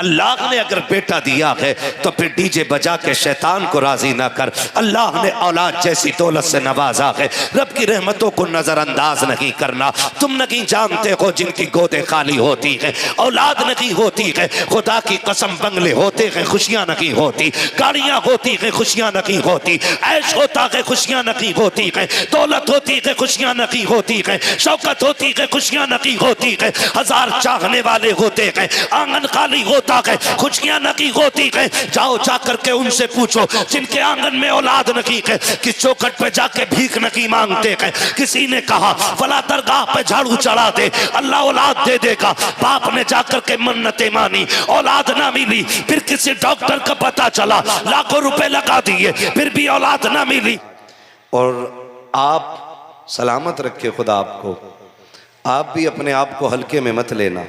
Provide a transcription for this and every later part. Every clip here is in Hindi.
अल्लाह ने अगर बेटा दिया है तो फिर डीजे बजा के शैतान को राजी ना कर। अल्लाह ने औलाद जैसी दौलत से नवाजा है, रब की रहमतों को नजरअंदाज नहीं करना। तुम नहीं जानते हो जिनकी गोदें खाली होती है, औलाद नहीं होती है, खुदा की कसम बंगले होते हैं खुशियां नहीं होती, गाड़ियां होती है खुशियां नहीं होती, ऐश होता है खुशियां नहीं होती है, दौलत होती है खुशियां नहीं होती है, शौकत होती है खुशियां नहीं होती है, हजार चाहने वाले होते हैं, आंगन खाली होता है खुशियां नहीं होती है। जाओ जाकर के उनसे पूछो जिनके आंगन में औलाद नहीं है, किस चौखट पे जाके भीख नहीं मांगते हैं। किसी ने कहा फला दरगाह पे झाड़ू चढ़ा दे, अल्लाह औलाद दे देगा। बाप ने जाकर के मन्नतें मानी, औलाद ना मिली। फिर किसी डॉक्टर का पता चला, लाखों रुपए लगा दिए, फिर भी औलाद ना मिली। और आप सलामत रखे खुदा आपको, आप भी अपने आप को हल्के में मत लेना,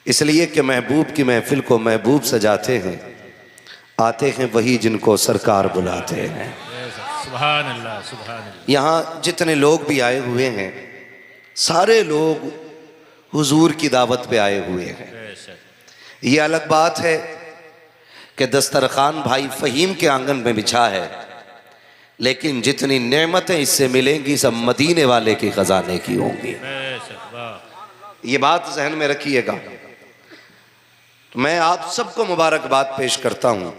इसलिए कि महबूब की महफिल को महबूब सजाते हैं, आते हैं वही जिनको सरकार बुलाते हैं। सुभान अल्लाह, सुभान अल्लाह। यहाँ जितने लोग भी आए हुए हैं सारे लोग हुजूर की दावत पे आए हुए हैं। ये अलग बात है कि दस्तरखान भाई फ़हीम के आंगन में बिछा है, लेकिन जितनी नेमतें इससे मिलेंगी सब मदीने वाले के खजाने की होंगी। ये बात जहन में रखिएगा। मैं आप सबको मुबारकबाद पेश करता हूं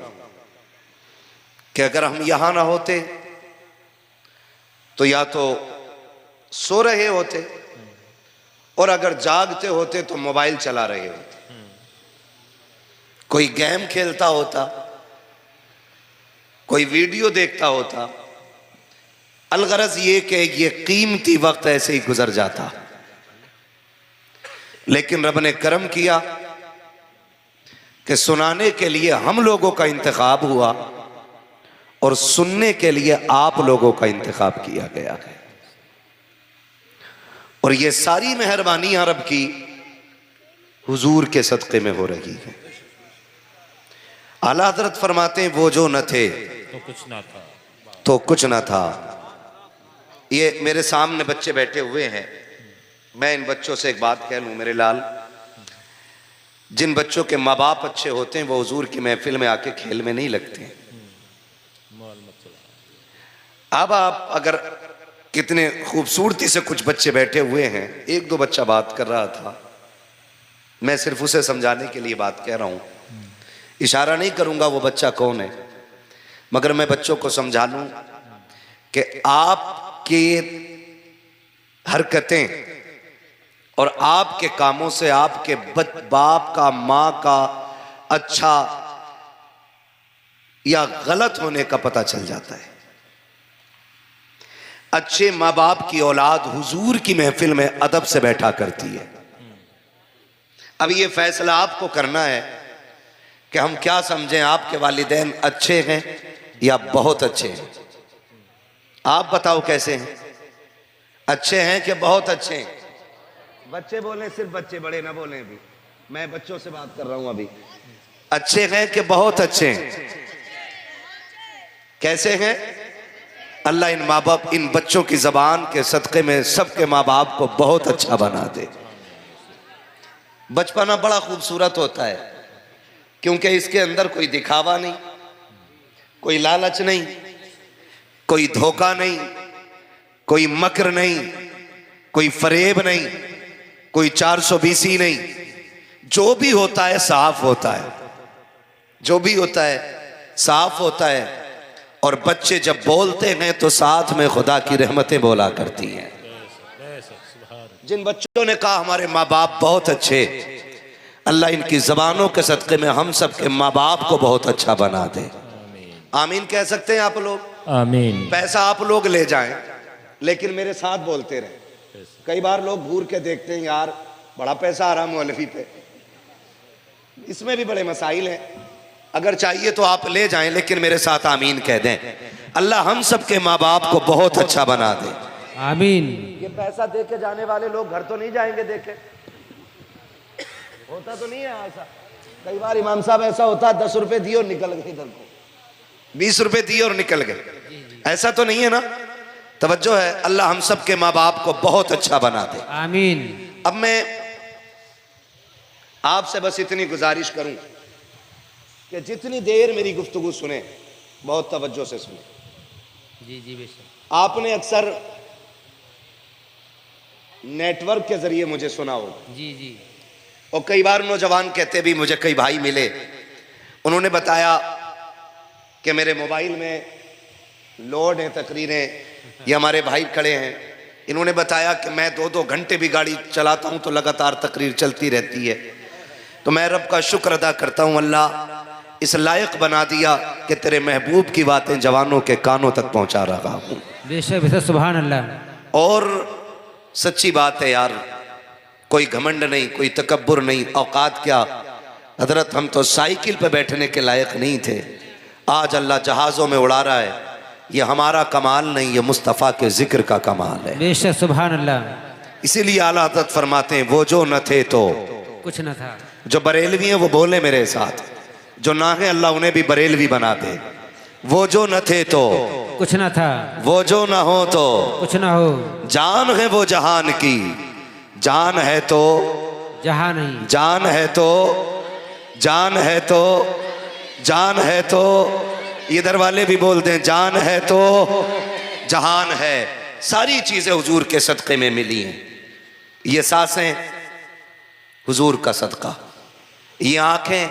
कि अगर हम यहां ना होते तो या तो सो रहे होते, और अगर जागते होते तो मोबाइल चला रहे होते, कोई गेम खेलता होता, कोई वीडियो देखता होता। अलगरज ये कि ये कीमती वक्त ऐसे ही गुजर जाता। लेकिन रब ने करम किया कि सुनाने के लिए हम लोगों का इंतखाब हुआ और सुनने के लिए आप लोगों का इंतखाब किया गया है। और ये सारी मेहरबानियां रब की हुजूर के सदक़े में हो रही है। आला हज़रत फरमाते हैं वो जो न थे तो कुछ ना था, तो कुछ ना था। ये मेरे सामने बच्चे बैठे हुए हैं, मैं इन बच्चों से एक बात कह लूं मेरे लाल, जिन बच्चों के माँ बाप अच्छे होते हैं वो हुजूर की महफिल में आके खेल में नहीं लगते। अब आप अगर कितने खूबसूरती से कुछ बच्चे बैठे हुए हैं, एक दो बच्चा बात कर रहा था, मैं सिर्फ उसे समझाने के लिए बात कह रहा हूं, इशारा नहीं करूंगा वो बच्चा कौन है, मगर मैं बच्चों को समझा लूं कि आपकी हरकतें और आपके कामों से आपके बाप का, माँ का अच्छा या गलत होने का पता चल जाता है। अच्छे माँ बाप की औलाद हुजूर की महफिल में अदब से बैठा करती है। अब ये फैसला आपको करना है कि हम क्या समझें, आपके वालिदैन अच्छे हैं या बहुत अच्छे हैं। आप बताओ कैसे हैं, अच्छे हैं कि बहुत अच्छे हैं? बच्चे बोले, सिर्फ बच्चे, बड़े ना बोले। अभी मैं बच्चों से बात कर रहा हूं। अभी अच्छे हैं कि बहुत अच्छे हैं? कैसे हैं? अल्लाह इन माँ बाप, इन बच्चों की जबान के सदक़े में सबके माँ बाप को बहुत अच्छा बना दे। बचपना बड़ा खूबसूरत होता है क्योंकि इसके अंदर कोई दिखावा नहीं, कोई लालच नहीं, कोई धोखा नहीं, कोई मकर नहीं, कोई फरेब नहीं, कोई 420 नहीं। जो भी होता है साफ होता है, जो भी होता है साफ होता है। और बच्चे जब बोलते हैं तो साथ में खुदा की रहमतें बोला करती हैं। जिन बच्चों ने कहा हमारे माँ बाप बहुत अच्छे, अल्लाह इनकी जबानों के सदक़े में हम सब के माँ बाप को बहुत अच्छा बना दे। आमीन कह सकते हैं आप लोग? आमीन। पैसा आप लोग ले जाएं लेकिन मेरे साथ बोलते रहे। कई बार लोग घूर के देखते हैं, यार बड़ा पैसा आ रहा मौलवी पे, इसमें भी बड़े मसाइल हैं। अगर चाहिए तो आप ले जाएं लेकिन मेरे साथ आमीन कह दें। अल्लाह हम सब के माँ बाप को बहुत अच्छा बना दे। आमीन। ये पैसा दे के जाने वाले लोग घर तो नहीं जाएंगे देखे, होता तो नहीं है ऐसा। कई बार इमाम साहब ऐसा होता है 10 रुपए दिए और निकल गए इधर को, 20 रुपए दिए और निकल गए, ऐसा तो नहीं है ना? तवज्जो है। अल्लाह हम सब के माँ बाप को बहुत अच्छा बना दे। आमीन। अब मैं आपसे बस इतनी गुजारिश करूं कि जितनी देर मेरी गुफ्तगू सुने बहुत तवज्जो से सुने। जी जी बेशक। आपने अक्सर नेटवर्क के जरिए मुझे सुना हो, जी जी। और कई बार नौजवान कहते भी, मुझे कई भाई मिले, उन्होंने बताया कि मेरे मोबाइल में लोड है तकरीरें, ये हमारे भाई खड़े हैं, इन्होंने बताया कि मैं 2-2 घंटे भी गाड़ी चलाता हूं तो लगातार तकरीर चलती रहती है। तो मैं रब का शुक्र अदा करता हूं, अल्लाह इस लायक बना दिया कि तेरे महबूब की बातें जवानों के कानों तक पहुंचा रहा हूं। बेशक बेशक, सुभान अल्लाह। और सच्ची बात है यार, कोई घमंड नहीं, कोई तकब्बुर नहीं, औकात क्या हजरत, हम तो साइकिल पे बैठने के लायक नहीं थे, आज अल्लाह जहाज़ों में उड़ा रहा है। ये हमारा कमाल नहीं, ये मुस्तफ़ा के जिक्र का कमाल है। बेशक सुभान अल्लाह। इसीलिए आला हज़रत फरमाते हैं, वो जो न थे तो कुछ न था। जो बरेलवी हैं वो बोले मेरे साथ, जो ना है अल्लाह उन्हें भी बरेलवी बना दे। वो जो न थे तो कुछ न था, वो जो न हो तो कुछ न हो। जान है वो जहान की, जान है तो जहां नहीं, जान है तो जान है तो जान है तो, इधर वाले भी बोलते हैं जान है तो जहान है। सारी चीजें हुजूर के सदक़े में मिली हैं। ये सांसें हुजूर का सदका, ये आंखें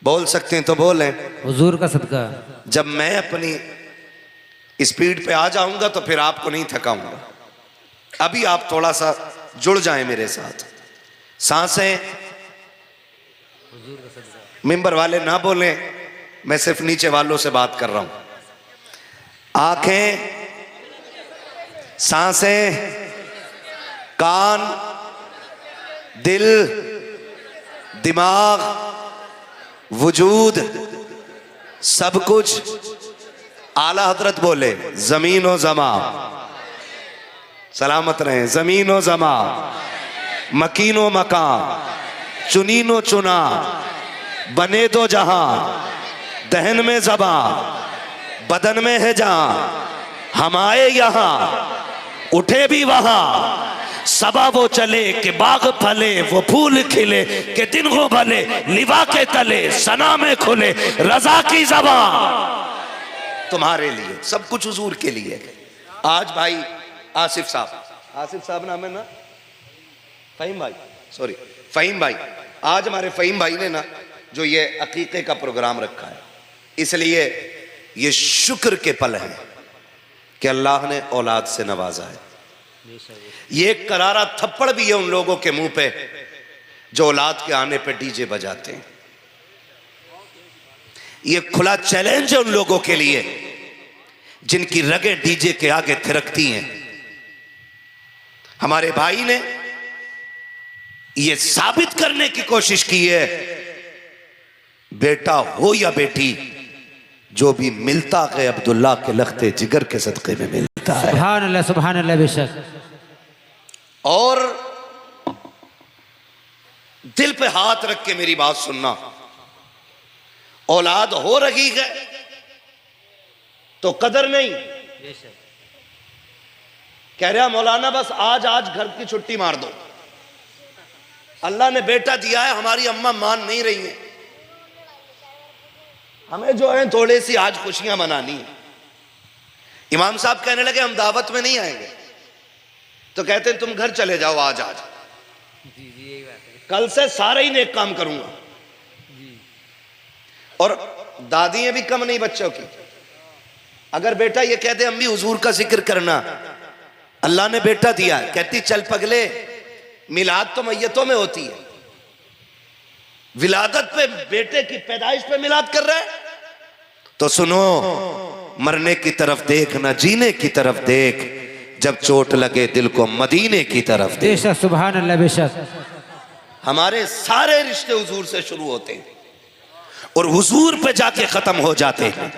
बोल सकते हैं तो बोलें, हुजूर का सदका। जब मैं अपनी स्पीड पे आ जाऊंगा तो फिर आपको नहीं थकाऊंगा। अभी आप थोड़ा सा जुड़ जाएं मेरे साथ। सांसें, मिंबर वाले ना बोलें, मैं सिर्फ नीचे वालों से बात कर रहा हूं। आंखें, सांसें, कान, दिल, दिमाग, वजूद, सब कुछ आला हजरत बोले जमीन व जमा, सलामत रहें, जमीन व जमा, मकीन व मकान, चुनीनो चुना, बने दो जहां, दहन में जबा, बदन में है जहां, हम आए यहां, उठे भी वहां, सबा वो चले कि बाग फले, वो फूल खिले कि दिन हो भले, लिवा के तले सना में खुले, रजा की ज़बान तुम्हारे लिए, सब कुछ हुजूर के लिए। आज भाई आसिफ साहब नाम है ना, फ़हीम भाई, सॉरी फ़हीम भाई, आज हमारे फ़हीम भाई ने ना जो ये अकीक़े का प्रोग्राम रखा है, इसलिए ये शुक्र के पल हैं कि अल्लाह ने औलाद से नवाजा है। ये एक करारा थप्पड़ भी है उन लोगों के मुंह पे जो औलाद के आने पे डीजे बजाते हैं। ये खुला चैलेंज है उन लोगों के लिए जिनकी रगें डीजे के आगे थिरकती हैं। हमारे भाई ने ये साबित करने की कोशिश की है, बेटा हो या बेटी, जो भी मिलता है अब्दुल्ला के लख्ते जिगर के सदक़े में मिलता है। सुभान अल्लाह, सुभान अल्लाह, बेशक। और दिल पे हाथ रख के मेरी बात सुनना, औलाद हो रही है तो कदर नहीं। कह रहा मौलाना बस आज घर की छुट्टी मार दो, अल्लाह ने बेटा दिया है, हमारी अम्मा मान नहीं रही है, हमें जो है थोड़ी सी आज खुशियां मनानी है। इमाम साहब कहने लगे हम दावत में नहीं आएंगे, तो कहते हैं तुम घर चले जाओ आज। कल से सारे ही नेक काम करूंगा। और दादियां भी कम नहीं बच्चों की। अगर बेटा ये कहते अम्मी हुजूर का जिक्र करना, अल्लाह ने बेटा दिया, कहती चल पगले, मिलाद तो मैयतों में होती है, विलादत पे बेटे की पैदाइश पे मिलाद कर रहा है, तो सुनो, मरने की तरफ देख ना जीने की तरफ देख, जब चोट लगे दिल को मदीने की तरफ देख। बेशक सुभान अल्लाह, बेशक। हमारे सारे रिश्ते हुजूर से शुरू होते हैं। और हुजूर पे जाके खत्म हो जाते हैं।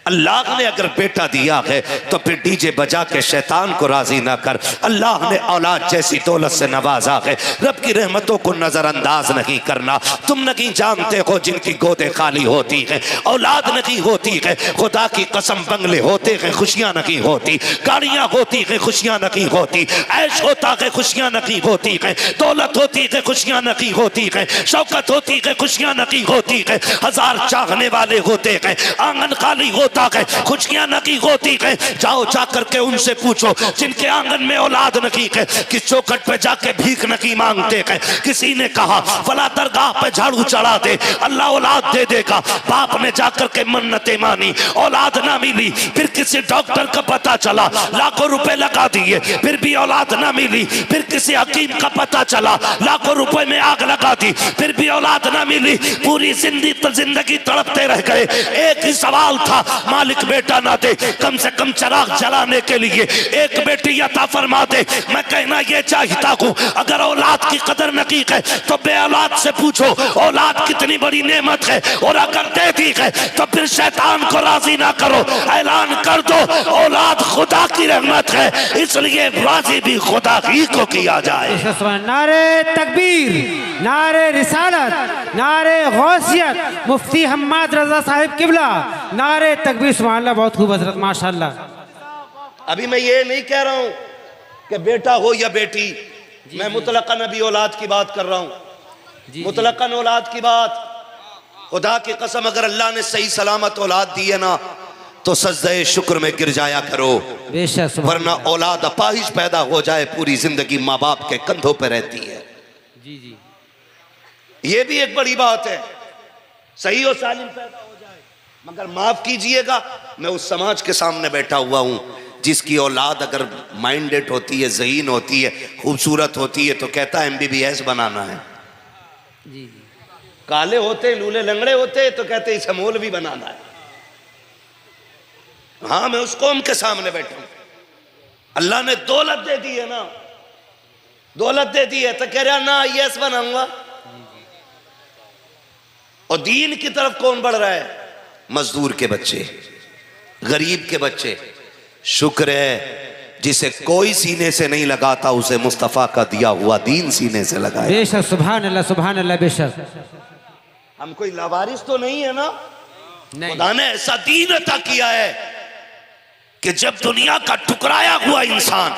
अल्लाह ने अगर बेटा दिया है तो फिर डीजे बजा के शैतान को राजी ना कर। अल्लाह ने औलाद जैसी दौलत से नवाजा है, रब की रहमतों को नजरअंदाज नहीं करना। तुम नहीं जानते हो जिनकी गोदें खाली होती हैं, औलाद नहीं होती है, खुदा की कसम बंगले होते हैं, खुशियां नहीं होती, गाड़ियां होती हैं, खुशियां नहीं होती, ऐश होता है, खुशियां नहीं होती है, दौलत होती है, खुशियां नहीं होती है, शौकत होती है, खुशियां नहीं होती है, हजार चाहने वाले होते हैं, आंगन खाली होता है, खुशियां नहीं होती है। जाओ जाकर के उनसे पूछो जिनके आंगन में औलाद नहीं है, किस चौखट पे जाके भीख नहीं मांगते हैं। किसी ने कहा फला दरगाह पे झाड़ू चढ़ा दे, अल्लाह औलाद दे देगा। बाप ने जाकर के मन्नतें मानी, औलाद ना मिली। फिर किसी डॉक्टर का पता चला, लाखों रुपए लगा दिए, फिर भी औलाद ना मिली। फिर किसी हकीम का पता चला, लाखों रुपए में आग लगा दी, फिर भी औलाद ना मिली। पूरी जिंदगी तड़पते रह गए। एक ही सवाल था, मालिक बेटा ना दे, कम से कम चिराग जलाने के लिए एक बेटी अता फरमा दे। मैं कहना ये चाहता हूँ, अगर औलाद की कदर नहीं है तो बे औलाद से पूछो औलाद कितनी बड़ी नेमत है, और अगर दे दी है तो फिर शैतान को राजी ना करो, ऐलान कर दो औलाद खुदा की रहमत है, इसलिए राजी भी खुदा ही को किया जाए। नारे तकबीर, नारे रिसालत, नारे गौसियत, मुफ्ती हम्माद रजा साहिब किबला, नारे तकबीर। सुभान अल्लाह, बहुत खूब हजरत, माशाअल्लाह। अभी मैं ये नहीं कह रहा हूं कि बेटा हो या बेटी, मैं मुतलकन अभी औलाद की बात कर रहा हूं, मुतलकन औलाद की बात। खुदा की कसम अगर अल्लाह ने सही सलामत औलाद दी है ना तो सजदे शुक्र में गिर जाया करो, बेशक। वरना औलाद अपाहिज पैदा हो जाए पूरी जिंदगी माँ बाप के कंधों पर रहती है। जी जी, ये भी एक बड़ी बात है, सही और सालिम पैदा हो जाए। मगर माफ कीजिएगा, मैं उस समाज के सामने बैठा हुआ हूं जिसकी औलाद अगर माइंडेड होती है, ज़हीन होती है, खूबसूरत होती है तो कहता है MBBS बनाना है। जी जी, काले होते, लूले लंगड़े होते तो कहते इसे मौलवी बनाना है। हाँ, मैं उस कौम के सामने बैठा हूं। अल्लाह ने दौलत दे दी है ना, दौलत दे दी है तो कह रहा ना IAS बनाऊंगा। और दीन की तरफ कौन बढ़ रहा है? मजदूर के बच्चे, गरीब के बच्चे। शुक्र है जिसे कोई सीने से नहीं लगाता उसे मुस्तफा का दिया हुआ दीन सीने से लगाया। बेशक, सुभान अल्लाह, सुभान अल्लाह, बेशक। हम कोई लावारिस तो नहीं है ना, नहीं। खुदा ने ऐसा दीन अता किया है कि जब दुनिया का टुकराया हुआ इंसान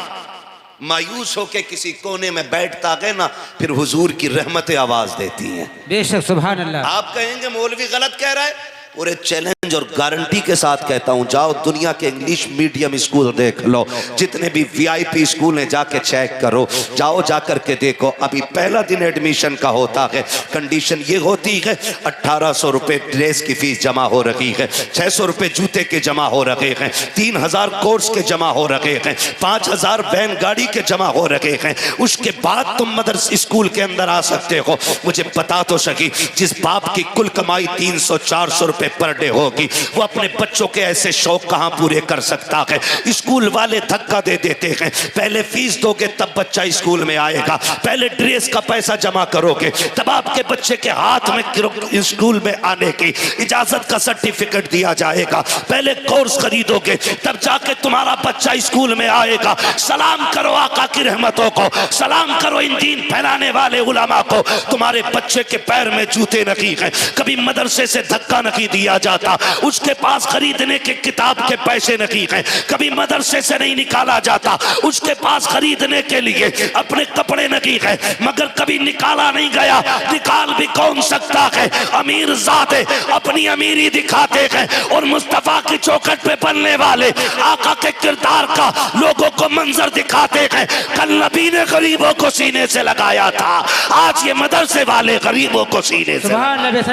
मायूस होके किसी कोने में बैठता है ना, फिर हुजूर की रहमतें आवाज देती हैं। बेशक, सुभान अल्लाह। आप कहेंगे मौलवी गलत कह रहा है, पूरे चैलेंज और गारंटी के साथ कहता हूं, जाओ दुनिया के इंग्लिश मीडियम स्कूल देख लो, जितने भी VIP स्कूल हैं जाके चेक करो, जाओ जाकर के देखो। अभी पहला दिन एडमिशन का होता है, कंडीशन ये होती है 1800 रुपए ड्रेस की फीस जमा हो रही है, 600 रुपए जूते के जमा हो रहे हैं, 3000 कोर्स के जमा हो रहे हैं, 5000 वैन गाड़ी के जमा हो रहे हैं। उसके बाद तुम मदरसा स्कूल के अंदर आ सकते हो। मुझे पता तो सकी, जिस बाप की कुल कमाई 300-400 रुपए पर डे होगी, वो अपने बच्चों के ऐसे शौक कहां पूरे कर सकता है? स्कूल वाले धक्का दे देते हैं, पहले फीस दोगे तब बच्चा स्कूल में आएगा, पहले ड्रेस का पैसा जमा करोगे तब आपके बच्चे के हाथ में स्कूल में आने की इजाजत का सर्टिफिकेट दिया जाएगा, पहले कोर्स खरीदोगे तब जाके तुम्हारा बच्चा स्कूल में आएगा। सलाम करो आका की रहमतों को, सलाम करो इन दीन फैलाने वाले उलमा को। तुम्हारे बच्चे के पैर में जूते नहीं है, कभी मदरसे से धक्का नहीं दिया जाता, उसके पास खरीदने के किताब के पैसे नहीं हैं, कभी मदरसे से नहीं निकाला जाता, उसके पास खरीदने के लिए अपने कपड़े नहीं है, मगर कभी निकाला नहीं गया। निकाल भी कौन सकता है? अमीर ज़ाते अपनी अमीरी दिखाते हैं और मुस्तफा की चौखट पे बनने वाले आका के किरदार का लोगों को मंजर दिखाते हैं। कल नबी ने गरीबों को सीने से लगाया था, आज ये मदरसे वाले गरीबों को सीने से।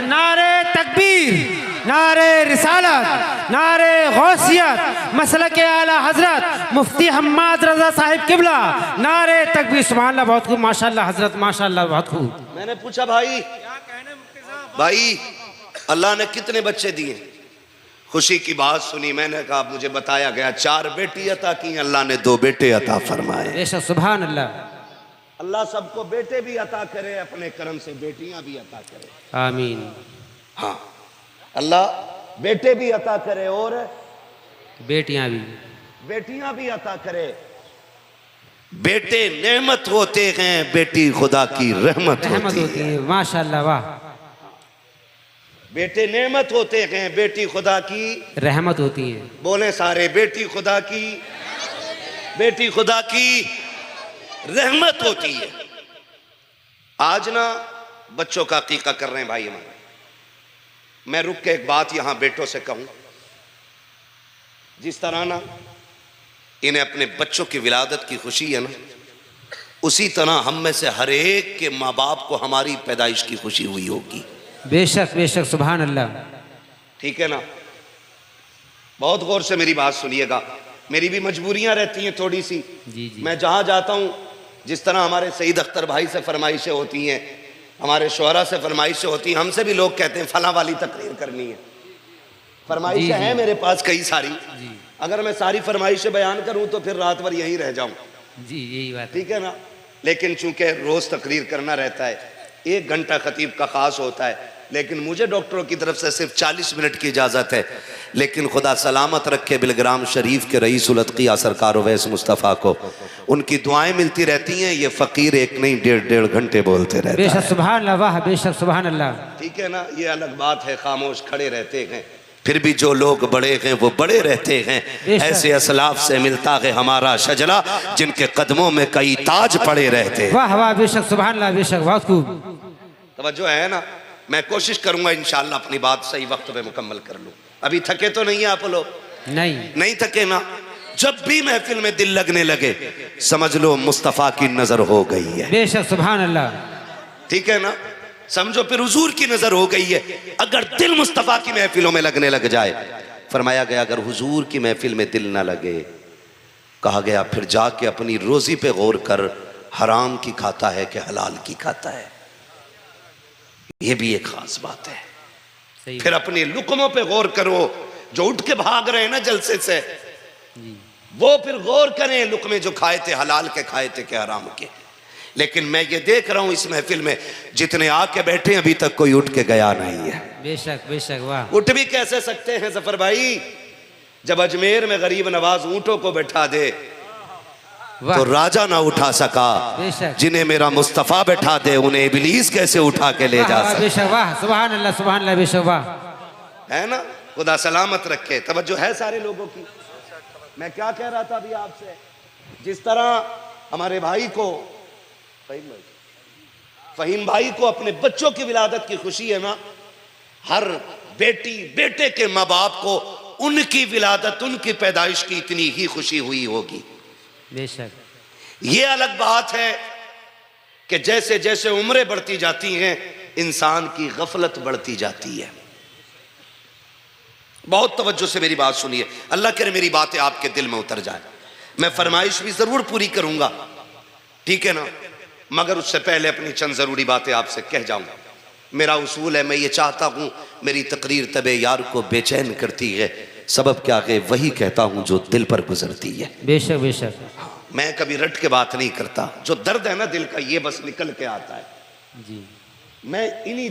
नारे तकबीर, नारे रिसालत, नारे गौसियत, मसलक आला हजरत मुफ्ती हम्माद रजा साहिब किबला, नारे तकबीर। सुभान अल्लाह, बहुत खूब, माशाअल्लाह हजरत, माशाअल्लाह, बहुत खूब। मैंने पूछा भाई अल्लाह ने कितने बच्चे दिए? खुशी की बात सुनी, मैंने कहा मुझे बताया गया 4 बेटी अता की, अल्लाह ने 2 बेटे अता फरमाए। बेशक, सुभान अल्लाह। अल्लाह सबको बेटे भी अता करे, अपने करम से बेटियां भी अता करे, आमीन। हाँ, अल्लाह बेटे भी अता करे और बेटियां भी। बेटियां भी अता करे। बेटे नेमत होते हैं, बेटी खुदा की रहमत होती है। माशाल्लाह, वाह। बेटे नेमत होते हैं, बेटी खुदा की रहमत होती है। बोले सारे, बेटी खुदा की, बेटी खुदा की रहमत होती है। आज ना बच्चों का अकीका कर रहे हैं भाई हमारे। मैं रुक के एक बात यहां बेटों से कहूं, जिस तरह ना इन्हें अपने बच्चों की विलादत की खुशी है ना, उसी तरह हम में से हर एक के माँ बाप को हमारी पैदाइश की खुशी हुई होगी। बेशक बेशक, सुभान अल्लाह। ठीक है ना? बहुत गौर से मेरी बात सुनिएगा। मेरी भी मजबूरियां रहती हैं थोड़ी सी। जी जी। मैं जहां जाता हूं, जिस तरह हमारे सईद अख्तर भाई से फरमाइशें होती हैं, हमारे शोहरा से फरमाइशें होती हैं, हमसे भी लोग कहते हैं फला वाली तकरीर करनी है। फरमाइशें हैं मेरे पास कई सारी। अगर मैं सारी फरमाइशें बयान करूं तो फिर रात भर यहीं रह जाऊं। जी, यही बात। ठीक है ना? लेकिन चूंकि रोज तकरीर करना रहता है, 1 घंटा खतीब का खास होता है, लेकिन मुझे डॉक्टरों की तरफ से सिर्फ 40 मिनट की इजाजत है। लेकिन खुदा सलामत रखे बिलग्राम शरीफ के रईस उल अतकिया सरकार वैस मुस्तफ़ा को, उनकी दुआएं मिलती रहती हैं। ये फकीर एक नहीं 1.5 घंटे बोलते रहते हैं। बेशक सुभान अल्लाह, वाह, बेशक सुभान अल्लाह। ठीक है ना? ये अलग बात है, खामोश खड़े रहते हैं, फिर भी जो लोग बड़े हैं वो बड़े रहते हैं। ऐसे असलाफ से मिलता है हमारा शजरा, जिनके कदमों में कई ताज पड़े रहते हैं। वाह वाह, बेशक सुभान अल्लाह, बेशक, बहुत खूब। तवज्जो है ना? मैं कोशिश करूंगा इंशाअल्लाह अपनी बात सही वक्त पे मुकम्मल कर लूं। अभी थके तो नहीं है आप लोग? नहीं थके ना? जब भी महफिल में दिल लगने लगे, समझ लो मुस्तफा की नजर हो गई है। बेशक सुभान अल्लाह। ठीक है ना? समझो फिर हुजूर की नजर हो गई है। अगर दिल मुस्तफा की महफिलों में लगने लग जाए, फरमाया गया अगर हुजूर की महफिल में दिल ना लगे, कहा गया फिर जाके अपनी रोजी पे गौर कर, हराम की खाता है कि हलाल की खाता है। यह भी एक खास बात है। फिर अपने लुकमों पे गौर करो। जो उठ के भाग रहे हैं ना जलसे से, वो फिर गौर करें लुकमे जो खाए थे हलाल के खाए थे कि हराम के। लेकिन मैं ये देख रहा हूं इस महफिल में जितने आके बैठे अभी तक कोई उठ के गया नहीं है। बेशक बेशक, वाह। उठ भी कैसे सकते हैं जफर भाई? जब अजमेर में गरीब नवाज ऊंटों को बैठा दे तो राजा ना उठा सका, जिन्हें मेरा मुस्तफा बैठा दे उन्हें इबलीस कैसे उठा के ले जा सकता? बेशक, वाह, सुभान अल्लाह, सुभान अल्लाह, बेशक, वाह। है ना? खुदा सलामत रखे। तवज्जो है सारे लोगों की? मैं क्या कह रहा था अभी आपसे? जिस तरह हमारे भाई को, फहीम भाई को अपने बच्चों की विलादत की खुशी है ना, हर बेटी बेटे के माँ बाप को उनकी विलादत, उनकी पैदाइश की इतनी ही खुशी हुई होगी। बेशक। ये अलग बात है कि जैसे जैसे उम्रें बढ़ती जाती हैं, इंसान की गफलत बढ़ती जाती है। बहुत तवज्जो से मेरी बात सुनिए, अल्लाह करे मेरी बातें आपके दिल में उतर जाए। मैं फरमाइश भी जरूर पूरी करूंगा, ठीक है ना? मगर उससे पहले अपनी चंद जरूरी बातें आपसे कह जाऊंगा। मेरा उसूल है, मैं ये चाहता हूं मेरी तकरीर तबे यार को बेचैन करती है, सबब क्या है वही कहता हूं जो दिल पर गुजरती है। बेशक बेशक। मैं कभी रट के बात नहीं करता, जो दर्द है ना दिल का ये बस निकल के आता है जी। मैं इन्हीं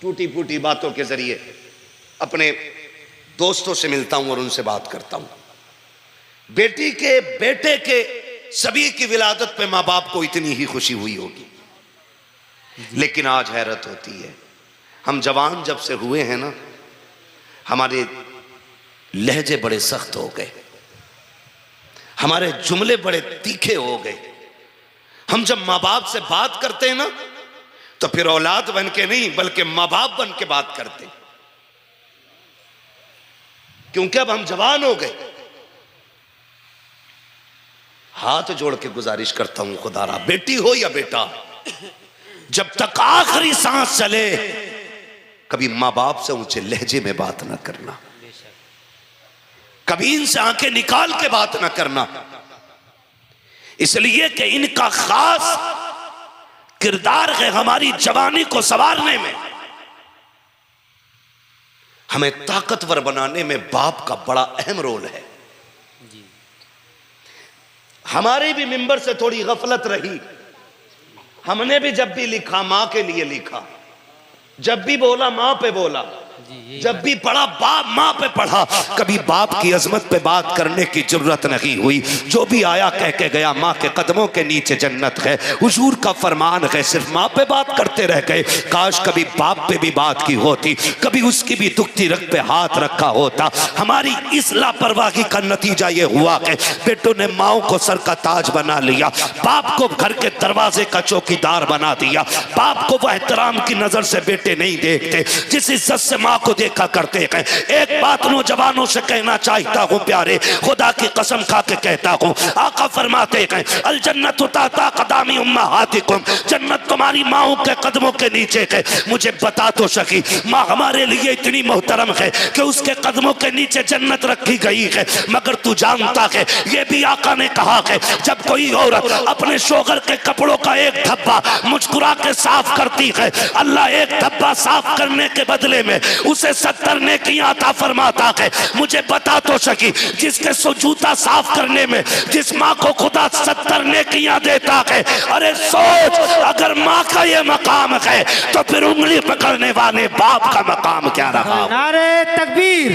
टूटी फूटी बातों के जरिए अपने दोस्तों से मिलता हूं और उनसे बात करता हूं। बेटी के बेटे के सभी की विलादत पे माँ बाप को इतनी ही खुशी हुई होगी, लेकिन आज हैरत होती है, हम जवान जब से हुए हैं ना, हमारे लहजे बड़े सख्त हो गए, हमारे जुमले बड़े तीखे हो गए। हम जब माँ बाप से बात करते हैं ना, तो फिर औलाद बन के नहीं बल्कि माँ बाप बन के बात करते, क्योंकि अब हम जवान हो गए। हाथ जोड़ के गुजारिश करता हूं खुदारा, बेटी हो या बेटा, जब तक आखिरी सांस चले कभी माँ बाप से ऊंचे लहजे में बात ना करना, कभी इनसे आंखें निकाल के बात ना करना, इसलिए कि इनका खास किरदार है हमारी जवानी को संवारने में, हमें ताकतवर बनाने में बाप का बड़ा अहम रोल है। हमारी भी मिंबर से थोड़ी गफलत रही, हमने भी जब भी लिखा मां के लिए लिखा, जब भी बोला मां पे बोला, जब भी पढ़ा बाप माँ पे पढ़ा, कभी बाप की अजमत पे बात करने की जरूरत नहीं हुई। जो भी आया कह के गया माँ के कदमों के नीचे जन्नत है, हुजूर का फरमान है। सिर्फ माँ पे बात करते रह गए, काश कभी बाप पे भी बात की होती, कभी उसकी भी दुखती रग पे हाथ रखा होता। हमारी इस लापरवाही का नतीजा ये हुआ कि बेटों ने माओ को सर का ताज बना लिया, बाप को घर के दरवाजे का चौकीदार बना दिया। बाप को वह एहतराम की नजर से बेटे नहीं देखते जिस इज्जत से माँ को देखा करते हैं। एक बात नौजवानों से कहना चाहता हूँ प्यारे, खुदा की कसम खा के कहता हूँ, आका फरमाते हैं अल जन्नत ताता कदामी उम्महातिकुम, जन्नत तुम्हारी माओ के कदमों के नीचे है। मुझे बता तो सकी, माँ हमारे लिए इतनी मोहतरम है कि उसके कदमों के नीचे जन्नत रखी गई है। मगर तू जानता है ये भी आका ने कहा है, जब कोई औरत अपने शोहर के कपड़ों का एक धब्बा मुस्कुरा के साफ करती है, अल्लाह एक धब्बा साफ करने के बदले में उसे 70 नेकियां अता फरमाता है। मुझे बता तो सकी, जिसके जूता साफ करने में जिस माँ को खुदा 70 नेकियां देता है, अरे सोच अगर माँ का ये मकाम है तो फिर उंगली पकड़ने वाले बाप का मकाम क्या रहा। नारे तकबीर,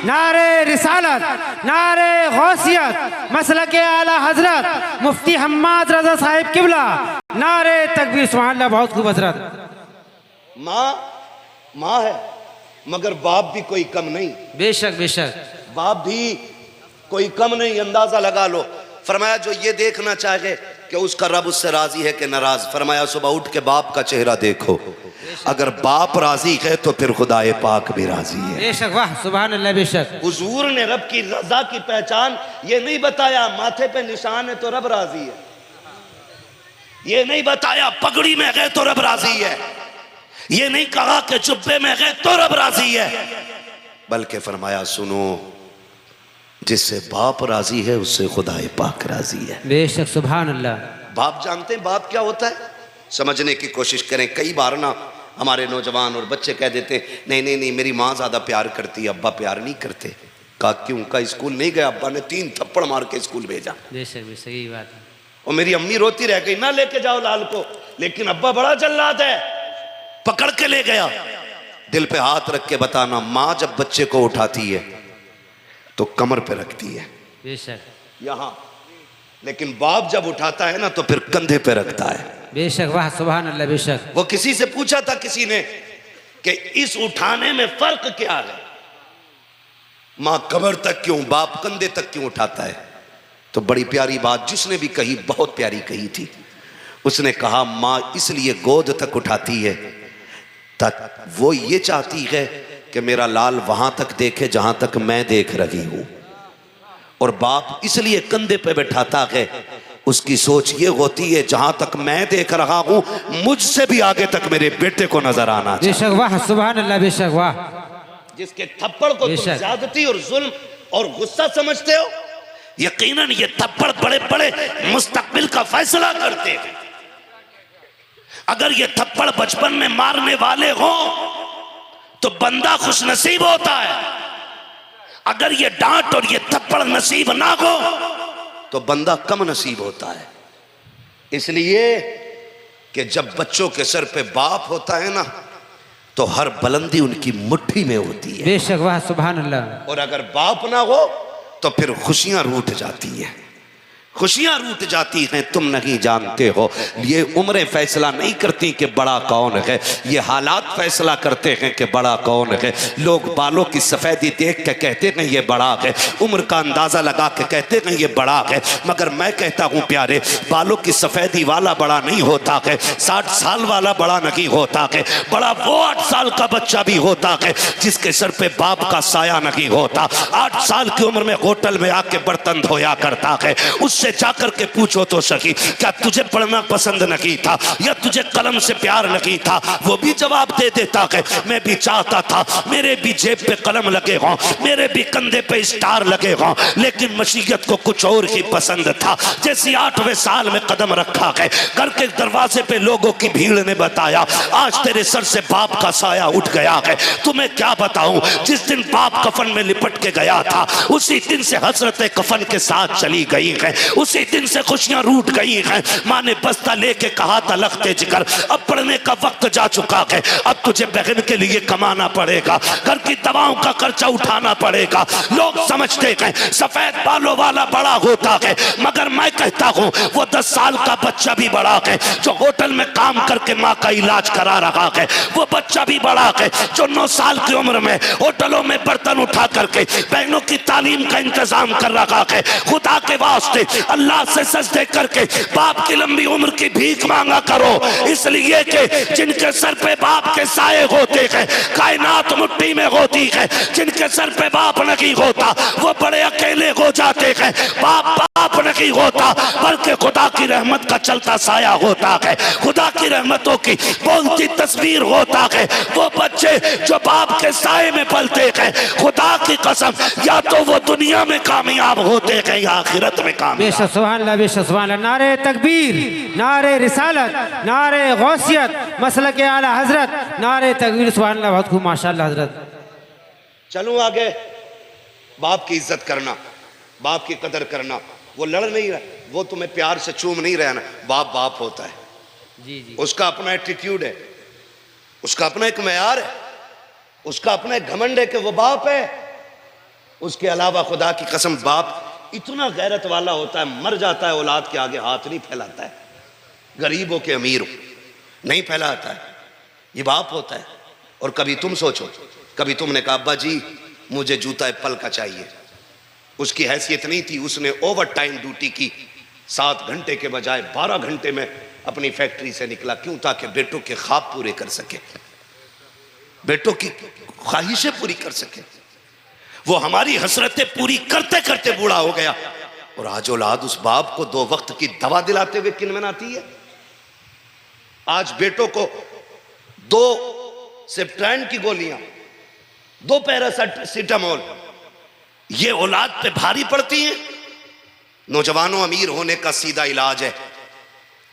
नारे रिसालत, नारे गौसियत, मसलक आला हजरत मुफ्ती हम्माद रजा साहिब किबला, नारे तकबीर। सुभान अल्लाह, बहुत खूब हजरत। माँ है मगर बाप भी कोई कम नहीं। बेशक बेशक, बाप भी कोई कम नहीं, अंदाजा लगा लो। फरमाया जो ये देखना चाहे कि उसका रब उससे राजी है कि नाराज, फरमाया सुबह उठ के बाप का चेहरा देखो, अगर बाप राजी है तो फिर खुदाए पाक भी राजी है। बेशक, वाह सुभान अल्लाह। बेशक हुजूर ने रब की रजा की पहचान ये नहीं बताया माथे पे निशान है तो रब राजी है, ये नहीं बताया पगड़ी में गए तो रब राजी है, ये नहीं कहा कि जुब्बे में गए तो रब राजी है, बल्कि फरमाया सुनो जिससे बाप राजी है उससे खुदाए पाक राजी है। बेशक सुभान अल्लाह। बाप जानते हैं बाप क्या होता है, समझने की कोशिश करें। कई बार ना हमारे नौजवान और बच्चे कह देते नहीं नहीं नहीं मेरी माँ ज्यादा प्यार करती है, अब्बा प्यार नहीं करते। कहा क्यों? का स्कूल नहीं गया, अब्बा ने 3 थप्पड़ मार के स्कूल भेजा। बेशक बेशक, यही बात है। और मेरी अम्मी रोती रह गई ना लेके जाओ लाल को, लेकिन अब्बा बड़ा जल्लाद है, पकड़ के ले गया। दिल पे हाथ रख के बताना, माँ जब बच्चे को उठाती है तो कमर पे रखती है, बेशक यहाँ, लेकिन बाप जब उठाता है ना तो फिर कंधे पे रखता है। बेशक, वाह सुभान अल्लाह। बेशक वो किसी से पूछा था किसी ने कि इस उठाने में फर्क क्या है, माँ कमर तक क्यों, बाप कंधे तक क्यों उठाता है? तो बड़ी प्यारी बात जिसने भी कही, बहुत प्यारी कही थी। उसने कहा माँ इसलिए गोद तक उठाती है तक वो ये चाहती है कि मेरा लाल वहां तक देखे जहां तक मैं देख रही हूं, और बाप इसलिए कंधे पे बैठाता है, उसकी सोच ये होती है जहां तक मैं देख रहा हूं मुझसे भी आगे तक मेरे बेटे को नजर आना चाहिए। बेशक, वाह सुभान अल्लाह। बेशक, वाह। जिसके थप्पड़ को तुम ज्यादती और जुल्म और गुस्सा समझते हो, यकीनन ये थप्पड़ बड़े बड़े मुस्तकबिल का फैसला करते हैं। अगर ये थप्पड़ बचपन में मारने वाले हो तो बंदा खुश नसीब होता है, अगर ये डांट और ये थप्पड़ नसीब ना हो तो बंदा कम नसीब होता है। इसलिए कि जब बच्चों के सर पे बाप होता है ना तो हर बुलंदी उनकी मुट्ठी में होती है। बेशक, वाह सुभान अल्लाह। और अगर बाप ना हो तो फिर खुशियां रूठ जाती हैं, खुशियां रूठ जाती हैं। तुम नहीं जानते हो, ये उम्रें फैसला नहीं करती कि बड़ा कौन है, ये हालात फैसला करते हैं कि बड़ा कौन है। लोग बालों की सफेदी देख के कहते हैं ये बड़ा है, उम्र का अंदाजा लगा के कहते हैं ये बड़ा है, मगर मैं कहता हूं प्यारे, बालों की सफेदी वाला बड़ा नहीं होता है, 60 साल वाला बड़ा नहीं होता है। बड़ा वो 8 साल का बच्चा भी होता है जिसके सर पे बाप का साया नहीं होता। 8 साल की उम्र में होटल में आके बर्तन धोया करता है, उससे जाकर के पूछो तो सही क्या तुझे पढ़ना पसंद नहीं था या तुझे कलम से प्यार नहीं था, वो भी जवाब दे देता है मैं भी चाहता था मेरे भी जेब पे कलम लगे हों, मेरे भी कंधे पे स्टार लगे हों, लेकिन मशीयत को कुछ और ही पसंद था। जैसे 8वें साल में कदम रखा है, घर के दरवाजे पे लोगों की भीड़ ने बताया आज तेरे सर से बाप का साया उठ गया है। तुम्हें क्या बताऊं, जिस दिन बाप कफन में लिपट के गया था उसी दिन से हसरत कफन के साथ चली गई है। उसी दिन से खुशियां रूठ गई हैं। माँ ने बस्ता लेके कहा था लखते जिगर अब पढ़ने का वक्त जा चुका है, अब तुझे बहन के लिए कमाना पड़ेगा, घर की दवाओं का खर्चा उठाना पड़ेगा। लोग समझते हैं सफेद बालों वाला बड़ा होता है, मगर मैं कहता हूं वो 10 साल का बच्चा भी बड़ा है जो होटल में काम करके माँ का इलाज करा रहा है। वो बच्चा भी बड़ा है जो 9 साल की उम्र में होटलों में बर्तन उठा करके बहनों की तालीम का इंतजाम कर रहा है। खुदा के वास्ते अल्लाह से सजदे करके बाप की लंबी उम्र की भीख मांगा करो, इसलिए कि जिनके सर पे बाप के साए होते हैं कायनात मुट्ठी में होती है, जिनके सर पे बाप नहीं होता वो बड़े अकेले हो जाते हैं। बाप नहीं होता बल्कि खुदा की रहमत का चलता साया होता है, खुदा की रहमतों की बोलती तस्वीर होता है। वो बच्चे जो बाप के साए में पलते हैं, खुदा की कसम या तो वो दुनिया में कामयाब होते हैं या आखिरत में कामयाब। बेशक सुभान अल्लाह, बेशक सुभान अल्लाह। नारे तकबीर, नारे रिसालत, नारे गौसियत, मसलक आला हजरत, नारे तकबीर, सुभान अल्लाह, बहुत खूब माशाअल्लाह हजरत। चलूं आगे। बाप की इज्जत करना, बाप की कदर करना। वो लड़ नहीं रहा, वो तुम्हें प्यार से चूम नहीं रहा ना, बाप बाप होता है जी जी। उसका अपना एटीट्यूड है, उसका अपना एक मेयार है, उसका अपना एक घमंड है कि वो बाप है। उसके अलावा खुदा की कसम बाप इतना गैरत वाला होता है, मर जाता है औलाद के आगे हाथ नहीं फैलाता है, गरीब हो के अमीर हो नहीं फैलाता है, ये बाप होता है। और कभी तुम सोचो, कभी तुमने कहा अब्बा जी मुझे जूता एप्पल का चाहिए, उसकी हैसियत नहीं थी, उसने ओवर टाइम ड्यूटी की, 7 घंटे के बजाय 12 घंटे में अपनी फैक्ट्री से निकला। क्यों? ताकि बेटों के ख्वाब पूरे कर सके, बेटों की ख्वाहिशें पूरी कर सके। वो हमारी हसरतें पूरी करते करते बूढ़ा हो गया, और आज औलाद उस बाप को 2 वक्त की दवा दिलाते हुए किन मनाती है। आज बेटों को 2 सेप्ट्राइन की गोलियां, 2 पैरासिटामोल, ये औलाद पे भारी पड़ती हैं। नौजवानों, अमीर होने का सीधा इलाज है,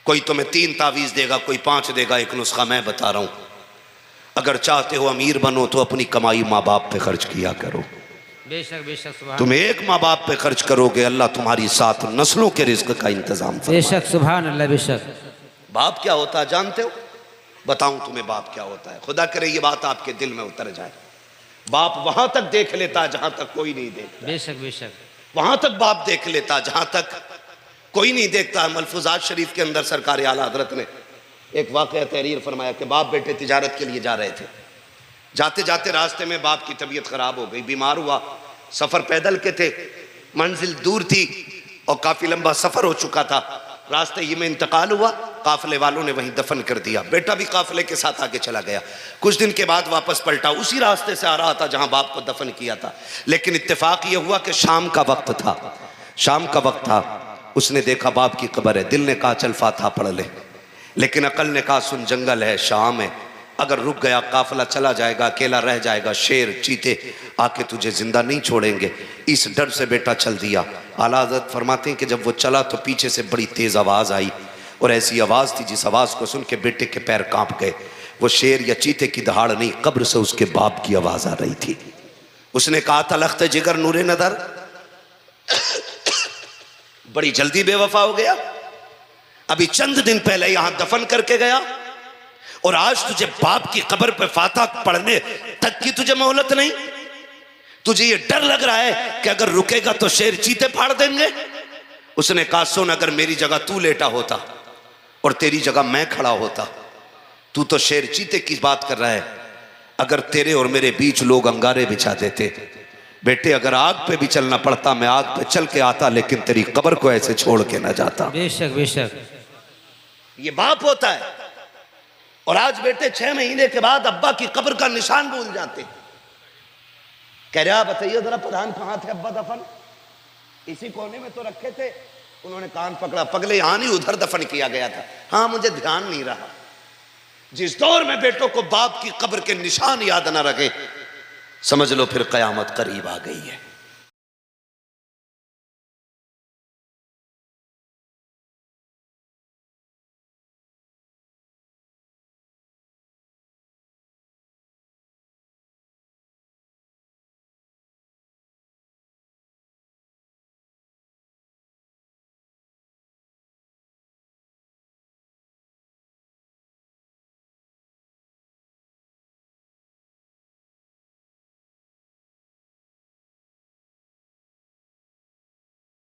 कोई तुम्हें 3 तावीज देगा, कोई 5 देगा, एक नुस्खा मैं बता रहा हूं। अगर चाहते हो अमीर बनो तो अपनी कमाई माँ बाप पे खर्च किया करो। बेशक बेशक सुभान। तुम एक माँ बाप पे खर्च करोगे, अल्लाह तुम्हारी 7 नस्लों के रिज्क का इंतजाम फरमाएगा। बेशक सुभान अल्लाह, बेशक। बाप क्या होता है जानते हो? बताऊं तुम्हें बाप क्या होता है? खुदा करे ये बात आपके दिल में उतर जाए। बाप वहां तक देख लेता जहां तक कोई नहीं देखता। बेशक बेशक। वहां तक बाप देख लेता जहां तक कोई नहीं देखता। मलफूजात शरीफ के अंदर सरकार आला हजरत ने एक वाकया तहरीर फरमाया कि बाप बेटे तिजारत के लिए जा रहे थे, जाते जाते रास्ते में बाप की तबीयत खराब हो गई, बीमार हुआ। सफर पैदल के थे, मंजिल दूर थी और काफी लंबा सफर हो चुका था। रास्ते ही में इंतकाल हुआ, काफिले वालों ने वहीं दफन कर दिया। बेटा भी काफिले के साथ आगे चला गया। कुछ दिन के बाद वापस पलटा, उसी रास्ते से आ रहा था जहां बाप को दफन किया था। लेकिन इत्तेफाक यह हुआ कि शाम का वक्त था, शाम का वक्त था। उसने देखा बाप की कब्र है। दिल ने कहा चल फातिहा पढ़ ले, लेकिन अकल ने कहा सुन जंगल है, शाम है, अगर रुक गया काफिला चला जाएगा, अकेला रह जाएगा, शेर चीते आके तुझे जिंदा नहीं छोड़ेंगे। इस डर से बेटा चल दिया। आला हज़रत फरमाते हैं कि जब वो चला तो पीछे से बड़ी तेज आवाज आई, और ऐसी आवाज थी जिस आवाज को सुन के बेटे के पैर कांप गए। वो शेर या चीते की दहाड़ नहीं, कब्र से उसके बाप की आवाज आ रही थी। उसने कहा था लख्त जिगर नूरे नदर, बड़ी जल्दी बेवफा हो गया, अभी चंद दिन पहले यहां दफन करके गया और आज तुझे बाप की कब्र पे फातिहा पढ़ने तक की तुझे मोहलत नहीं। तुझे ये डर लग रहा है कि अगर रुकेगा तो शेर चीते फाड़ देंगे। उसने कहा सुन, अगर मेरी जगह तू लेटा होता और तेरी जगह मैं खड़ा होता, तू तो शेर चीते की बात कर रहा है, अगर तेरे और मेरे बीच लोग अंगारे बिछा देते, बेटे अगर आग पे भी चलना पड़ता मैं आग पे चल के आता, लेकिन तेरी कब्र को ऐसे छोड़ के ना जाता। बेशक बेशक। ये बाप होता है। और आज बेटे 6 महीने के बाद अब्बा की कब्र का निशान भूल जाते। कह रहा बताइए जरा प्रधान कहाँ थे अब्बा दफन? इसी कोने में तो रखे थे। उन्होंने कान पकड़ा, पगले यहाँ नहीं उधर दफन किया गया था। हाँ मुझे ध्यान नहीं रहा। जिस दौर में बेटों को बाप की कब्र के निशान याद ना रखे, समझ लो फिर कयामत करीब आ गई है।